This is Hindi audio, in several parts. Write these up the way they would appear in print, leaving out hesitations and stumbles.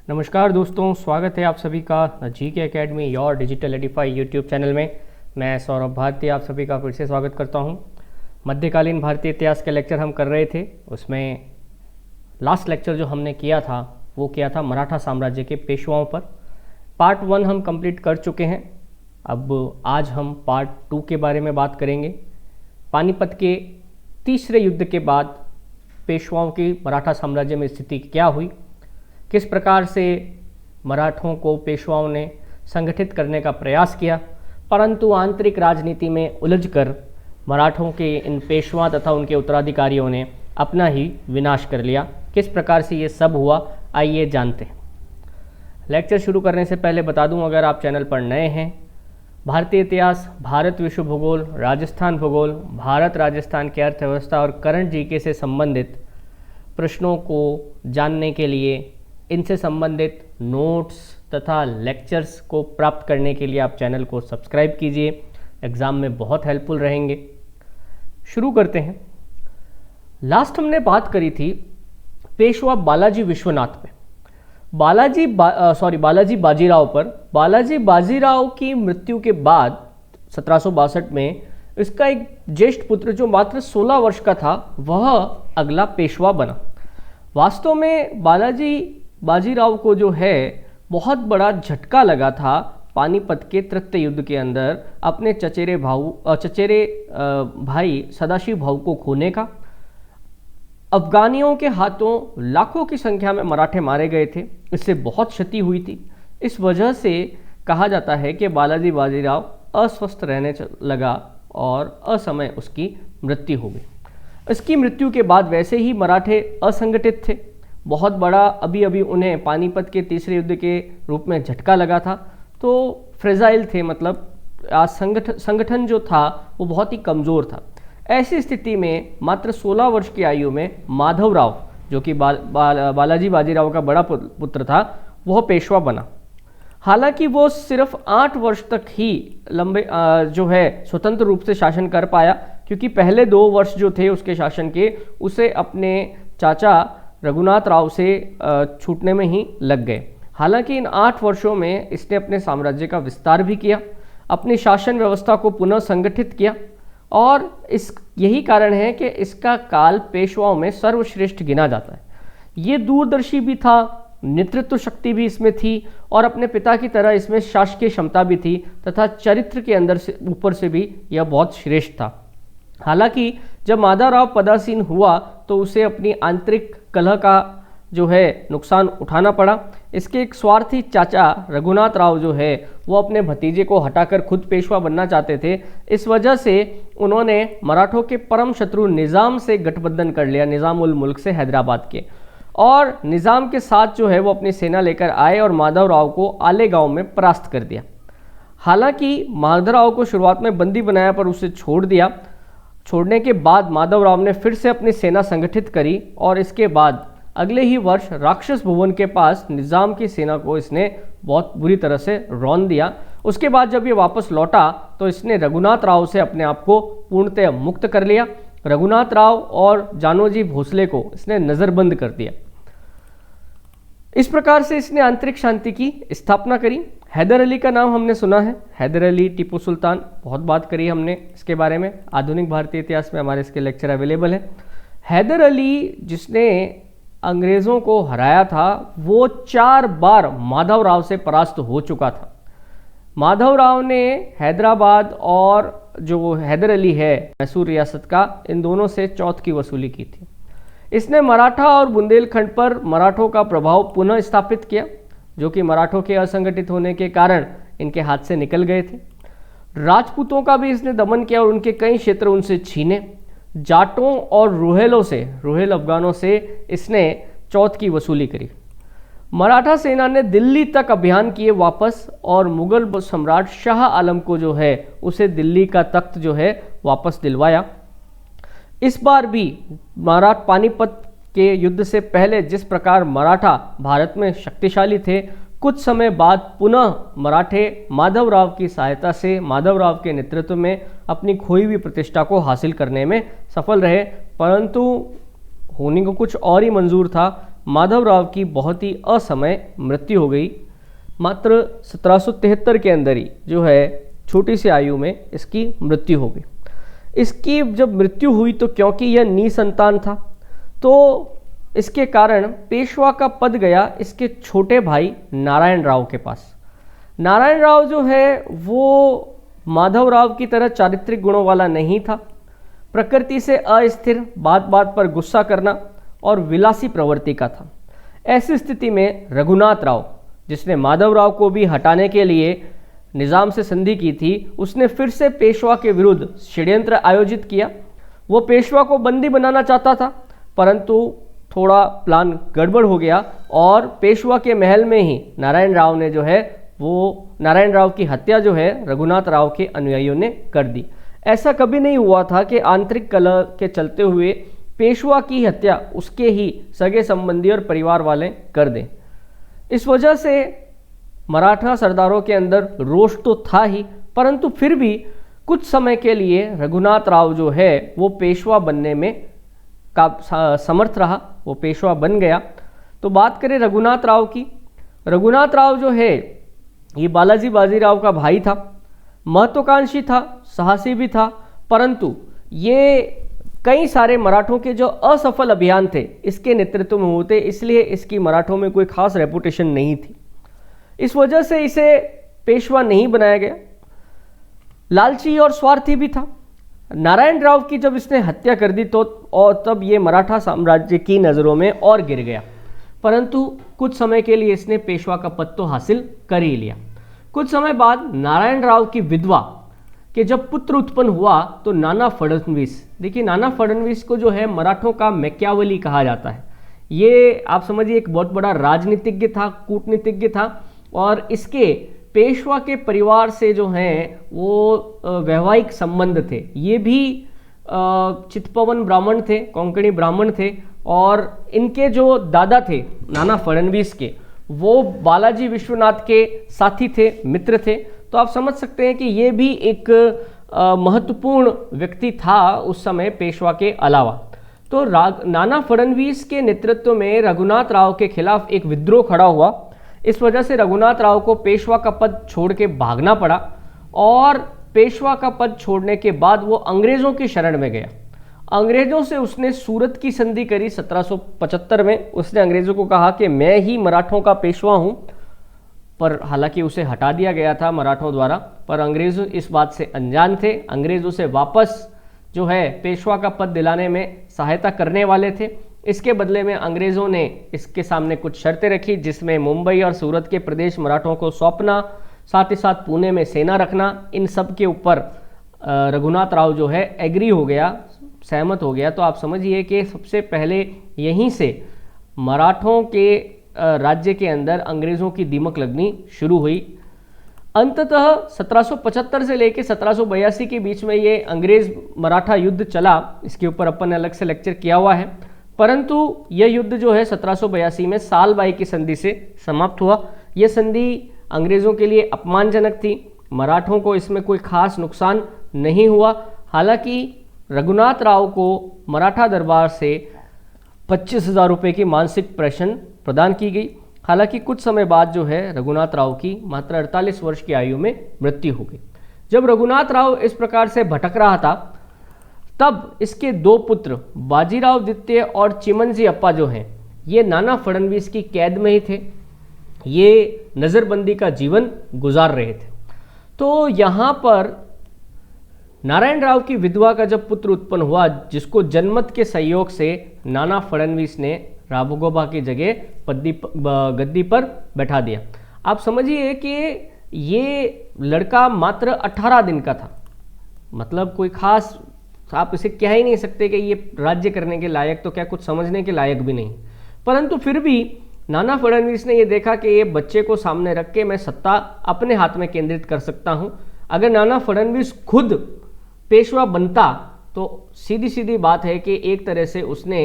नमस्कार दोस्तों, स्वागत है आप सभी का GK academy your digital Edify YouTube channel में। मैं सौरभ भारती आप सभी का फिर से स्वागत करता हूं। मध्यकालीन भारतीय इतिहास के लेक्चर हम कर रहे थे, उसमें लास्ट लेक्चर जो हमने किया था वो किया था मराठा साम्राज्य के पेशवाओं पर। पार्ट 1 हम कंप्लीट कर चुके हैं। अब आज हम पार्ट 2 के बारे में बात करेंगे। पानीपत के तीसरे युद्ध के बाद पेशवाओं की मराठा साम्राज्य में स्थिति क्या हुई, किस प्रकार से मराठों को पेशवाओं ने संगठित करने का प्रयास किया, परंतु आंतरिक राजनीति में उलझकर मराठों के इन पेशवा तथा उनके उत्तराधिकारियों ने अपना ही विनाश कर लिया। किस प्रकार से ये सब हुआ, आइए जानते हैं। लेक्चर शुरू करने से पहले बता दूं, अगर आप चैनल पर नए हैं, भारतीय इतिहास, भारत विश्व भूगोल, राजस्थान भूगोल, भारत राजस्थान की अर्थव्यवस्था और करंट जीके से संबंधित प्रश्नों को जानने के लिए, इनसे संबंधित नोट्स तथा लेक्चर्स को प्राप्त करने के लिए आप चैनल को सब्सक्राइब कीजिए। एग्ज़ाम में बहुत हेल्पफुल रहेंगे। शुरू करते हैं। लास्ट हमने बात करी थी पेशवा बालाजी विश्वनाथ पे, बालाजी बाजीराव पर। बालाजी बाजीराव की मृत्यु के बाद 1762 में इसका एक ज्येष्ठ पुत्र जो मात्र 16 वर्ष का था, वह अगला पेशवा बना। वास्तव में बालाजी बाजीराव को जो है बहुत बड़ा झटका लगा था पानीपत के तृतीय युद्ध के अंदर अपने चचेरे भाई सदाशिव भाऊ को खोने का। अफगानियों के हाथों लाखों की संख्या में मराठे मारे गए थे, इससे बहुत क्षति हुई थी। इस वजह से कहा जाता है कि बालाजी बाजीराव अस्वस्थ रहने लगा और असमय उसकी मृत्यु हो गई। इसकी मृत्यु के बाद वैसे ही मराठे असंगठित थे, बहुत बड़ा अभी उन्हें पानीपत के तीसरे युद्ध के रूप में झटका लगा था, तो फ्रेजाइल थे, मतलब संगठन जो था वो बहुत ही कमज़ोर था। ऐसी स्थिति में मात्र 16 वर्ष की आयु में माधवराव, जो कि बालाजी बाजीराव का बड़ा पुत्र था, वह पेशवा बना। हालांकि वो सिर्फ 8 वर्ष तक ही जो है स्वतंत्र रूप से शासन कर पाया, क्योंकि पहले 2 वर्ष जो थे उसके शासन के, उसे अपने चाचा रघुनाथ राव से छूटने में ही लग गए। हालांकि इन 8 वर्षों में इसने अपने साम्राज्य का विस्तार भी किया, अपनी शासन व्यवस्था को पुनः संगठित किया, और यही कारण है कि इसका काल पेशवाओं में सर्वश्रेष्ठ गिना जाता है। ये दूरदर्शी भी था, नेतृत्व शक्ति भी इसमें थी, और अपने पिता की तरह इसमें शासकीय क्षमता भी थी, तथा चरित्र के अंदर से ऊपर से भी यह बहुत श्रेष्ठ था। हालांकि जब माधवराव पदासीन हुआ तो उसे अपनी आंतरिक कलह का जो है नुकसान उठाना पड़ा। इसके एक स्वार्थी चाचा रघुनाथ राव जो है वो अपने भतीजे को हटाकर खुद पेशवा बनना चाहते थे। इस वजह से उन्होंने मराठों के परम शत्रु निज़ाम से गठबंधन कर लिया, निज़ाम उल मुल्क से हैदराबाद के, और निज़ाम के साथ जो है वो अपनी सेना लेकर आए और माधवराव को आले गांव में परास्त कर दिया। हालांकि माधवराव को शुरुआत में बंदी बनाया, पर उसे छोड़ दिया। छोड़ने के बाद माधवराव ने फिर से अपनी सेना संगठित करी, और इसके बाद अगले ही वर्ष राक्षस भुवन के पास निज़ाम की सेना को इसने बहुत बुरी तरह से रौंद दिया। उसके बाद जब ये वापस लौटा तो इसने रघुनाथ राव से अपने आप को पूर्णतः मुक्त कर लिया। रघुनाथ राव और जानोजी भोसले को इसने नज़रबंद कर दिया। इस प्रकार से इसने आंतरिक शांति की स्थापना करी। हैदर अली का नाम हमने सुना है, हैदर अली, टीपू सुल्तान, बहुत बात करी हमने इसके बारे में। आधुनिक भारतीय इतिहास में हमारे इसके लेक्चर अवेलेबल है। हैदर अली जिसने अंग्रेज़ों को हराया था, वो 4 बार माधवराव से परास्त हो चुका था। माधवराव ने हैदराबाद और जो हैदर अली है मैसूर रियासत का, इन दोनों से चौथ की वसूली की थी। इसने मराठा और बुंदेलखंड पर मराठों का प्रभाव पुनः स्थापित किया, जो कि मराठों के असंगठित होने के कारण इनके हाथ से निकल गए थे। राजपूतों का भी इसने दमन किया और उनके कई क्षेत्र उनसे छीने। जाटों और रोहेल अफगानों से इसने चौथ की वसूली करी। मराठा सेना ने दिल्ली तक अभियान किए वापस, और मुगल सम्राट शाह आलम को जो है उसे दिल्ली का तख्त जो है वापस दिलवाया। इस बार भी पानीपत के युद्ध से पहले जिस प्रकार मराठा भारत में शक्तिशाली थे, कुछ समय बाद पुनः मराठे माधवराव की सहायता से, माधवराव के नेतृत्व में अपनी खोई हुई प्रतिष्ठा को हासिल करने में सफल रहे, परंतु होने को कुछ और ही मंजूर था। माधवराव की बहुत ही असमय मृत्यु हो गई। मात्र 1773 के अंदर ही जो है छोटी सी आयु में इसकी मृत्यु हो गई। इसकी जब मृत्यु हुई तो क्योंकि यह निसंतान था तो इसके कारण पेशवा का पद गया इसके छोटे भाई नारायण राव के पास। नारायण राव जो है वो माधवराव की तरह चारित्रिक गुणों वाला नहीं था। प्रकृति से अस्थिर, बात बात पर गुस्सा करना और विलासी प्रवृत्ति का था। ऐसी स्थिति में रघुनाथ राव, जिसने माधवराव को भी हटाने के लिए निजाम से संधि की थी, उसने फिर से पेशवा के विरुद्ध षड्यंत्र आयोजित किया। वो पेशवा को बंदी बनाना चाहता था, परंतु थोड़ा प्लान गड़बड़ हो गया और पेशवा के महल में ही नारायण राव ने जो है वो नारायण राव की हत्या जो है रघुनाथ राव के अनुयायियों ने कर दी। ऐसा कभी नहीं हुआ था कि आंतरिक कलह के चलते हुए पेशवा की हत्या उसके ही सगे संबंधी और परिवार वाले कर दें। इस वजह से मराठा सरदारों के अंदर रोष तो था ही, परंतु फिर भी कुछ समय के लिए रघुनाथ राव जो है वो पेशवा बनने में का समर्थ रहा, वो पेशवा बन गया। तो बात करें रघुनाथ राव की। रघुनाथ राव जो है ये बालाजी बाजीराव का भाई था, महत्वाकांक्षी था, साहसी भी था, परंतु ये कई सारे मराठों के जो असफल अभियान थे इसके नेतृत्व में होते, इसलिए इसकी मराठों में कोई खास रेपुटेशन नहीं थी। इस वजह से इसे पेशवा नहीं बनाया गया। लालची और स्वार्थी भी था। नारायण राव की जब इसने हत्या कर दी तो और तब ये मराठा साम्राज्य की नज़रों में और गिर गया, परंतु कुछ समय के लिए इसने पेशवा का पद तो हासिल कर ही लिया। कुछ समय बाद नारायण राव की विधवा के जब पुत्र उत्पन्न हुआ तो नाना फडणवीस, देखिए नाना फडणवीस को जो है मराठों का मैकियावेली कहा जाता है। ये आप समझिए एक बहुत बड़ा राजनीतिज्ञ था, कूटनीतिज्ञ था और इसके पेशवा के परिवार से जो हैं वो वैवाहिक संबंध थे। ये भी चितपवन ब्राह्मण थे, कोंकणी ब्राह्मण थे और इनके जो दादा थे नाना फडणवीस के, वो बालाजी विश्वनाथ के साथी थे, मित्र थे। तो आप समझ सकते हैं कि ये भी एक महत्वपूर्ण व्यक्ति था उस समय पेशवा के अलावा। तो नाना फडणवीस के नेतृत्व में रघुनाथ राव के खिलाफ एक विद्रोह खड़ा हुआ। इस वजह से रघुनाथ राव को पेशवा का पद छोड़ के भागना पड़ा और पेशवा का पद छोड़ने के बाद वो अंग्रेज़ों की शरण में गया। अंग्रेज़ों से उसने सूरत की संधि करी 1775 में। उसने अंग्रेज़ों को कहा कि मैं ही मराठों का पेशवा हूँ, पर हालांकि उसे हटा दिया गया था मराठों द्वारा, पर अंग्रेज़ इस बात से अनजान थे। अंग्रेज़ उसे वापस जो है पेशवा का पद दिलाने में सहायता करने वाले थे। इसके बदले में अंग्रेज़ों ने इसके सामने कुछ शर्तें रखी, जिसमें मुंबई और सूरत के प्रदेश मराठों को सौंपना, साथ ही साथ पुणे में सेना रखना। इन सब के ऊपर रघुनाथ राव जो है एग्री हो गया, सहमत हो गया। तो आप समझिए कि सबसे पहले यहीं से मराठों के राज्य के अंदर अंग्रेज़ों की दीमक लगनी शुरू हुई। अंततः 1775 से लेकर 1782 के बीच में ये अंग्रेज़ मराठा युद्ध चला। इसके ऊपर अपन ने अलग से लेक्चर किया हुआ है, परंतु यह युद्ध जो है 1782 में सालबाई की संधि से समाप्त हुआ। यह संधि अंग्रेज़ों के लिए अपमानजनक थी, मराठों को इसमें कोई खास नुकसान नहीं हुआ। हालांकि रघुनाथ राव को मराठा दरबार से 25,000 रुपये की मानसिक पेंशन प्रदान की गई। हालांकि कुछ समय बाद जो है रघुनाथ राव की मात्र 48 वर्ष की आयु में मृत्यु हो गई। जब रघुनाथ राव इस प्रकार से भटक रहा था तब इसके दो पुत्र बाजीराव द्वितीय और चिमनजी अप्पा जो हैं ये नाना फडणवीस की कैद में ही थे। ये नज़रबंदी का जीवन गुजार रहे थे। तो यहाँ पर नारायण राव की विधवा का जब पुत्र उत्पन्न हुआ, जिसको जनमत के सहयोग से नाना फडणवीस ने राघोबा की जगह गद्दी पर बैठा दिया। आप समझिए कि ये लड़का मात्र 18 दिन का था, मतलब कोई खास आप इसे कह ही नहीं सकते कि ये राज्य करने के लायक, तो क्या कुछ समझने के लायक भी नहीं। परंतु फिर भी नाना फडणवीस ने ये देखा कि ये बच्चे को सामने रख के मैं सत्ता अपने हाथ में केंद्रित कर सकता हूँ। अगर नाना फडणवीस खुद पेशवा बनता तो सीधी सीधी बात है कि एक तरह से उसने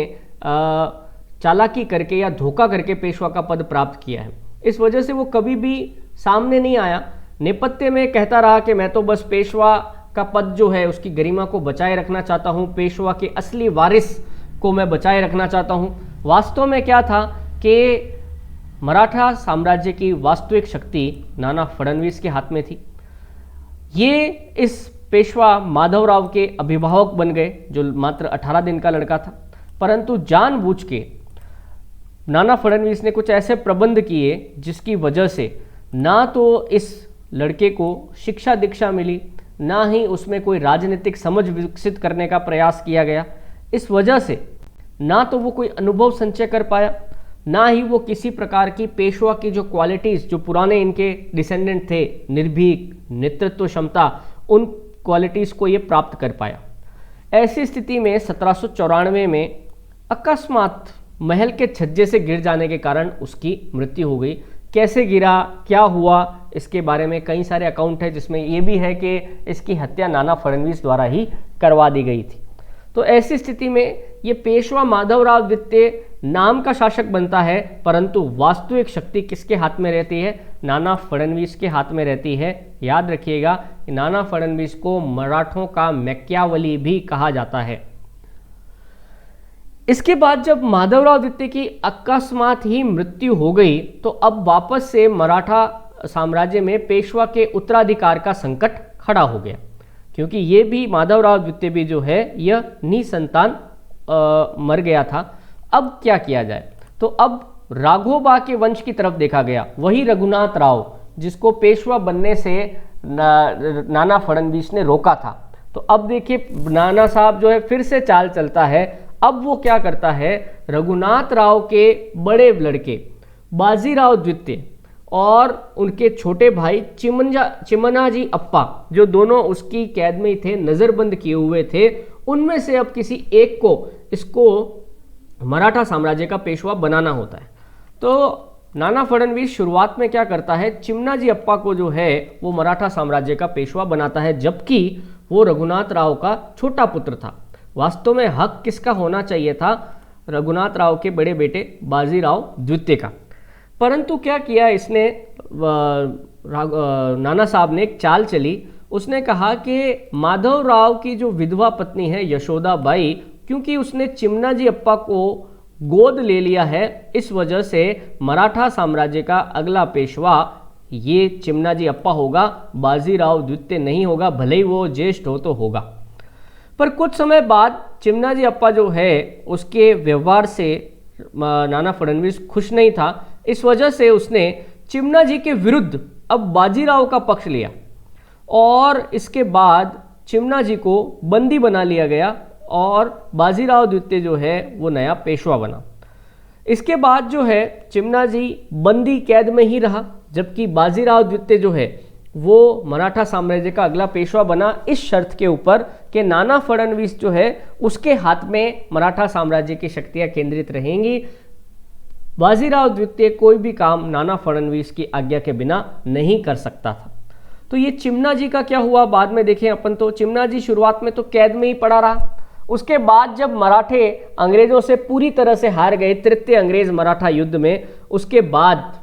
चालाकी करके या धोखा करके पेशवा का पद प्राप्त किया है। इस वजह से वो कभी भी सामने नहीं आया, नेपथ्य में कहता रहा कि मैं तो बस पेशवा का पद जो है उसकी गरिमा को बचाए रखना चाहता हूँ, पेशवा के असली वारिस को मैं बचाए रखना चाहता हूँ। वास्तव में क्या था कि मराठा साम्राज्य की वास्तविक शक्ति नाना फडणवीस के हाथ में थी। ये इस पेशवा माधवराव के अभिभावक बन गए, जो मात्र 18 दिन का लड़का था, परंतु जानबूझ के नाना फडणवीस ने कुछ ऐसे प्रबंध किए जिसकी वजह से ना तो इस लड़के को शिक्षा दीक्षा मिली, ना ही उसमें कोई राजनीतिक समझ विकसित करने का प्रयास किया गया। इस वजह से ना तो वो कोई अनुभव संचय कर पाया, ना ही वो किसी प्रकार की पेशवा की जो क्वालिटीज़ जो पुराने इनके डिसेंडेंट थे, निर्भीक, नेतृत्व क्षमता, उन क्वालिटीज़ को ये प्राप्त कर पाया। ऐसी स्थिति में 1794 में अकस्मात महल के छज्जे से गिर जाने के कारण उसकी मृत्यु हो गई। कैसे गिरा, क्या हुआ, इसके बारे में कई सारे अकाउंट है, जिसमें ये भी है कि इसकी हत्या नाना फडणवीस द्वारा ही करवा दी गई थी। तो ऐसी स्थिति में ये पेशवा माधवराव द्वितीय नाम का शासक बनता है, परंतु वास्तविक शक्ति किसके हाथ में रहती है? नाना फडणवीस के हाथ में रहती है। याद रखिएगा, नाना फडणवीस को मराठों का मैकियावली भी कहा जाता है। इसके बाद जब माधवराव द्वितीय की अकस्मात ही मृत्यु हो गई, तो अब वापस से मराठा साम्राज्य में पेशवा के उत्तराधिकार का संकट खड़ा हो गया, क्योंकि ये भी माधवराव द्वितीय भी जो है यह निसंतान मर गया था। अब क्या किया जाए? तो अब राघोबा के वंश की तरफ देखा गया, वही रघुनाथ राव जिसको पेशवा बनने से नाना फडणवीस ने रोका था। तो अब देखिए, नाना साहब जो है फिर से चाल चलता है। अब वो क्या करता है, रघुनाथ राव के बड़े लड़के बाजीराव द्वितीय और उनके छोटे भाई चिमनाजी अप्पा, जो दोनों उसकी कैद में ही थे, नज़रबंद किए हुए थे, उनमें से अब किसी एक को इसको मराठा साम्राज्य का पेशवा बनाना होता है। तो नाना फडणवीस शुरुआत में क्या करता है, चिमनाजी अप्पा को जो है वो मराठा साम्राज्य का पेशवा बनाता है, जबकि वो रघुनाथ राव का छोटा पुत्र था। वास्तव में हक किसका होना चाहिए था? रघुनाथ राव के बड़े बेटे बाजीराव द्वितीय का। परंतु क्या किया इसने, नाना साहब ने एक चाल चली। उसने कहा कि माधव राव की जो विधवा पत्नी है यशोदा बाई, क्योंकि उसने चिमनाजी अप्पा को गोद ले लिया है, इस वजह से मराठा साम्राज्य का अगला पेशवा ये चिमनाजी अप्पा होगा, बाजीराव द्वितीय नहीं होगा, भले ही वो ज्येष्ठ हो तो होगा। पर कुछ समय बाद चिमनाजी अप्पा जो है उसके व्यवहार से नाना फडणवीस खुश नहीं था। इस वजह से उसने चिमनाजी के विरुद्ध अब बाजीराव का पक्ष लिया और इसके बाद चिमनाजी को बंदी बना लिया गया और बाजीराव द्वितीय जो है वो नया पेशवा बना। इसके बाद जो है चिमनाजी बंदी कैद में ही रहा, जबकि बाजीराव द्वितीय जो है वो मराठा साम्राज्य का अगला पेशवा बना, इस शर्त के ऊपर कि नाना फडणवीस जो है उसके हाथ में मराठा साम्राज्य की शक्तियां केंद्रित रहेंगी। बाजीराव द्वितीय कोई भी काम नाना फडणवीस की आज्ञा के बिना नहीं कर सकता था। तो ये चिमनाजी का क्या हुआ बाद में देखें अपन। तो चिमनाजी शुरुआत में तो कैद में ही पड़ा रहा। उसके बाद जब मराठे अंग्रेजों से पूरी तरह से हार गए, तृतीय अंग्रेज मराठा युद्ध में, उसके बाद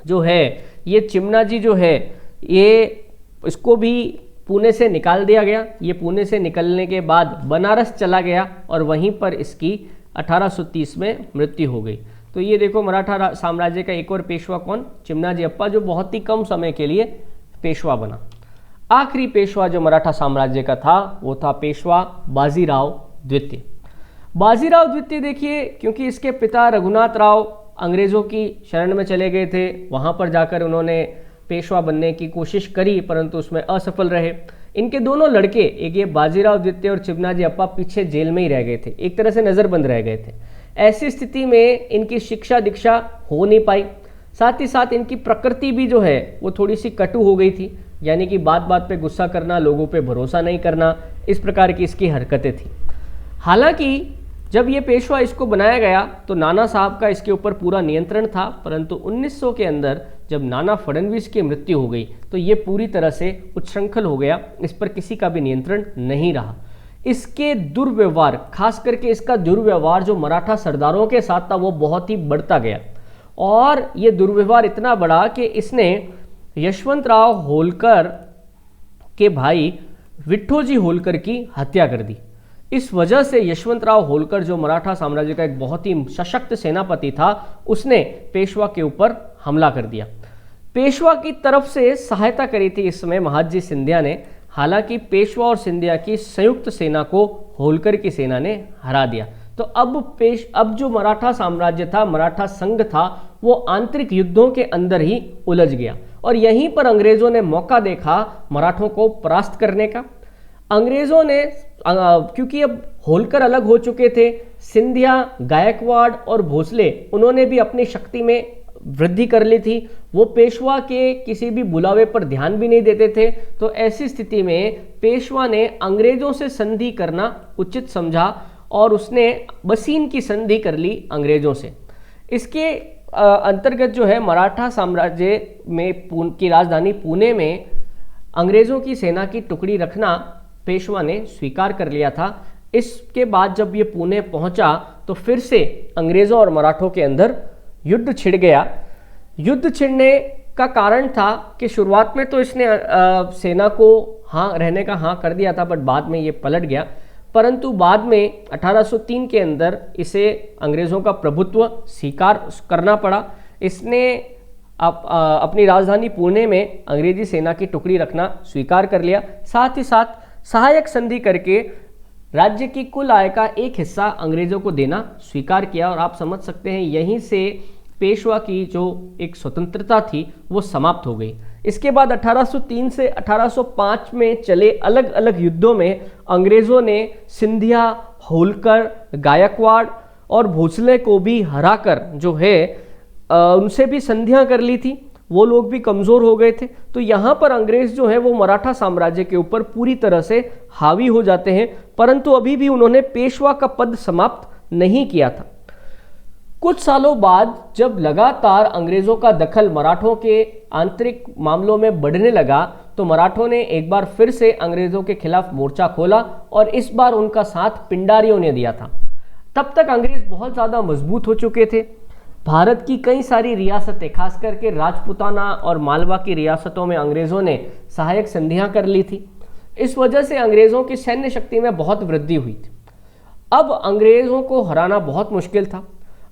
जो है ये चिमनाजी जो है ये इसको भी पुणे से निकाल दिया गया। ये पुणे से निकलने के बाद बनारस चला गया और वहीं पर इसकी 1830 में मृत्यु हो गई। तो ये देखो मराठा साम्राज्य का एक और पेशवा कौन, चिमनाजी अप्पा, जो बहुत ही कम समय के लिए पेशवा बना। आखिरी पेशवा जो मराठा साम्राज्य का था वो था पेशवा बाजीराव द्वितीय। बाजीराव द्वितीय देखिए, क्योंकि इसके पिता रघुनाथ राव अंग्रेज़ों की शरण में चले गए थे, वहाँ पर जाकर उन्होंने पेशवा बनने की कोशिश करी परंतु उसमें असफल रहे। इनके दोनों लड़के, एक ये बाजीराव द्वितीय और चिमनाजी अप्पा, पीछे जेल में ही रह गए थे, एक तरह से नज़रबंद रह गए थे। ऐसी स्थिति में इनकी शिक्षा दीक्षा हो नहीं पाई। साथ ही साथ इनकी प्रकृति भी जो है वो थोड़ी सी कटु हो गई थी, यानी कि बात बात पे गुस्सा करना, लोगों पे भरोसा नहीं करना, इस प्रकार की इसकी हरकतें थी। हालांकि जब ये पेशवा इसको बनाया गया तो नाना साहब का इसके ऊपर पूरा नियंत्रण था, परंतु 1900 के अंदर जब नाना फडणवीस की मृत्यु हो गई तो ये पूरी तरह से उच्छृंखल हो गया, इस पर किसी का भी नियंत्रण नहीं रहा। इसके दुर्व्यवहार, खास करके इसका दुर्व्यवहार जो मराठा सरदारों के साथ था वो बहुत ही बढ़ता गया और ये दुर्व्यवहार इतना बड़ा कि इसने यशवंतराव होलकर के भाई विट्ठोजी होलकर की हत्या कर दी। इस वजह से यशवंतराव होलकर, जो मराठा साम्राज्य का एक बहुत ही सशक्त सेनापति था, उसने पेशवा के ऊपर हमला कर दिया। पेशवा की तरफ से सहायता करी थी इस समय महादजी सिंधिया ने। हालांकि पेशवा और सिंधिया की संयुक्त सेना को होलकर की सेना ने हरा दिया। तो अब जो मराठा साम्राज्य था, मराठा संघ था, वो आंतरिक युद्धों के अंदर ही उलझ गया और यहीं पर अंग्रेजों ने मौका देखा मराठों को परास्त करने का। अंग्रेजों ने क्योंकि अब होलकर अलग हो चुके थे, सिंधिया, गायकवाड़ और भोसले, उन्होंने भी अपनी शक्ति में वृद्धि कर ली थी। वो पेशवा के किसी भी बुलावे पर ध्यान भी नहीं देते थे। तो ऐसी स्थिति में पेशवा ने अंग्रेजों से संधि करना उचित समझा और उसने बसीन की संधि कर ली अंग्रेजों से। इसके अंतर्गत जो है मराठा साम्राज्य में की राजधानी पुणे में अंग्रेजों की सेना की टुकड़ी रखना पेशवा ने स्वीकार कर लिया था। इसके बाद जब ये पुणे पहुंचा तो फिर से अंग्रेजों और मराठों के अंदर युद्ध छिड़ गया। युद्ध छिड़ने का कारण था कि शुरुआत में तो इसने सेना को रहने का हाँ कर दिया था, बट बाद में ये पलट गया। परंतु बाद में 1803 के अंदर इसे अंग्रेजों का प्रभुत्व स्वीकार करना पड़ा। इसने अपनी राजधानी पुणे में अंग्रेजी सेना की टुकड़ी रखना स्वीकार कर लिया। साथ ही साथ सहायक संधि करके राज्य की कुल आय का एक हिस्सा अंग्रेजों को देना स्वीकार किया। और आप समझ सकते हैं यहीं से पेशवा की जो एक स्वतंत्रता थी वो समाप्त हो गई। इसके बाद 1803 से 1805 में चले अलग अलग युद्धों में अंग्रेजों ने सिंधिया, होलकर, गायकवाड़ और भोसले को भी हराकर जो है उनसे भी संधियां कर ली थी। वो लोग भी कमज़ोर हो गए थे। तो यहाँ पर अंग्रेज जो है वो मराठा साम्राज्य के ऊपर पूरी तरह से हावी हो जाते हैं, परंतु अभी भी उन्होंने पेशवा का पद समाप्त नहीं किया था। कुछ सालों बाद जब लगातार अंग्रेजों का दखल मराठों के आंतरिक मामलों में बढ़ने लगा तो मराठों ने एक बार फिर से अंग्रेजों के खिलाफ मोर्चा खोला और इस बार उनका साथ पिंडारियों ने दिया था। तब तक अंग्रेज बहुत ज़्यादा मजबूत हो चुके थे। भारत की कई सारी रियासतें, खास करके राजपूताना और मालवा की रियासतों में अंग्रेजों ने सहायक संधियां कर ली थी। इस वजह से अंग्रेजों की सैन्य शक्ति में बहुत वृद्धि हुई थी। अब अंग्रेजों को हराना बहुत मुश्किल था।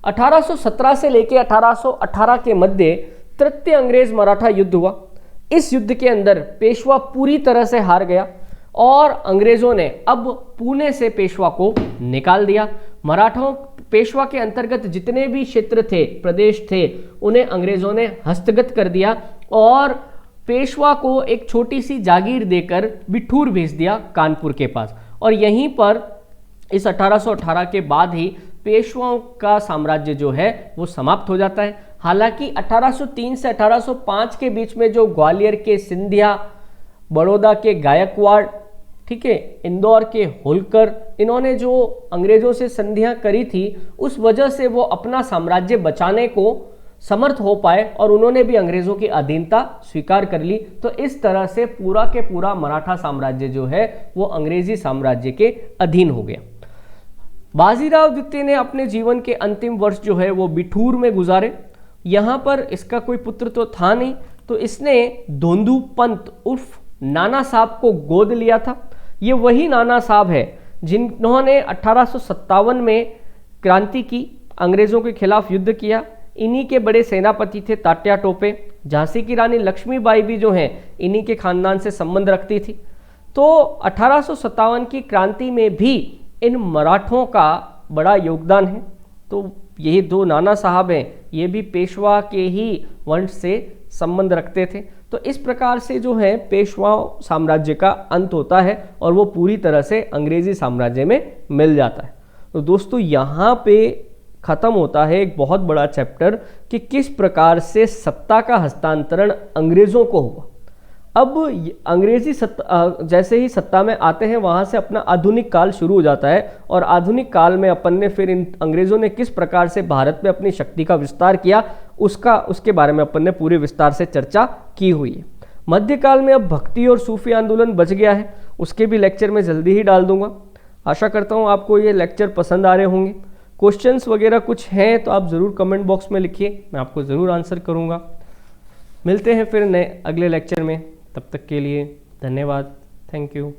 1817 से लेकर 1818 के मध्य तृतीय अंग्रेज मराठा युद्ध हुआ। इस युद्ध के अंदर पेशवा पूरी तरह से हार गया और अंग्रेजों ने अब पुणे से पेशवा को निकाल दिया। मराठों पेशवा के अंतर्गत जितने भी क्षेत्र थे, प्रदेश थे, उन्हें अंग्रेजों ने हस्तगत कर दिया और पेशवा को एक छोटी सी जागीर देकर बिठूर भेज दिया कानपुर के पास। और यहीं पर इस 1818 के बाद ही पेशवाओं का साम्राज्य जो है वो समाप्त हो जाता है। हालांकि 1803 से 1805 के बीच में जो ग्वालियर के सिंधिया, बड़ौदा के गायकवाड़, ठीक है, इंदौर के होलकर, इन्होंने जो अंग्रेजों से संधियां करी थी उस वजह से वो अपना साम्राज्य बचाने को समर्थ हो पाए और उन्होंने भी अंग्रेजों की अधीनता स्वीकार कर ली। तो इस तरह से पूरा के पूरा मराठा साम्राज्य जो है वो अंग्रेजी साम्राज्य के अधीन हो गया। बाजीराव द्वितीय ने अपने जीवन के अंतिम वर्ष जो है वो बिठूर में गुजारे। यहाँ पर इसका कोई पुत्र तो था नहीं, तो इसने धोंदू पंत उर्फ नाना साहब को गोद लिया था। ये वही नाना साहब है जिन्होंने 1857 में क्रांति की, अंग्रेजों के खिलाफ युद्ध किया। इन्हीं के बड़े सेनापति थे तात्या टोपे। झांसी की रानी लक्ष्मीबाई भी जो हैं इन्हीं के खानदान से संबंध रखती थी। तो 1857 की क्रांति में भी इन मराठों का बड़ा योगदान है। तो यही दो नाना साहब हैं, ये भी पेशवा के ही वंश से संबंध रखते थे। तो इस प्रकार से जो है पेशवा साम्राज्य का अंत होता है और वो पूरी तरह से अंग्रेजी साम्राज्य में मिल जाता है। तो दोस्तों यहाँ पे ख़त्म होता है एक बहुत बड़ा चैप्टर कि किस प्रकार से सत्ता का हस्तांतरण अंग्रेज़ों को हुआ। अब अंग्रेजी जैसे ही सत्ता में आते हैं वहाँ से अपना आधुनिक काल शुरू हो जाता है और आधुनिक काल में अपन ने फिर इन अंग्रेज़ों ने किस प्रकार से भारत में अपनी शक्ति का विस्तार किया उसके बारे में अपन ने पूरे विस्तार से चर्चा की हुई है। मध्यकाल में अब भक्ति और सूफी आंदोलन बच गया है, उसके भी लेक्चर मैं जल्दी ही डाल दूंगा। आशा करता हूँ आपको ये लेक्चर पसंद आ रहे होंगे। क्वेश्चंस वगैरह कुछ हैं तो आप ज़रूर कमेंट बॉक्स में लिखिए, मैं आपको ज़रूर आंसर करूँगा। मिलते हैं फिर नए अगले लेक्चर में, तब तक के लिए धन्यवाद। Thank you.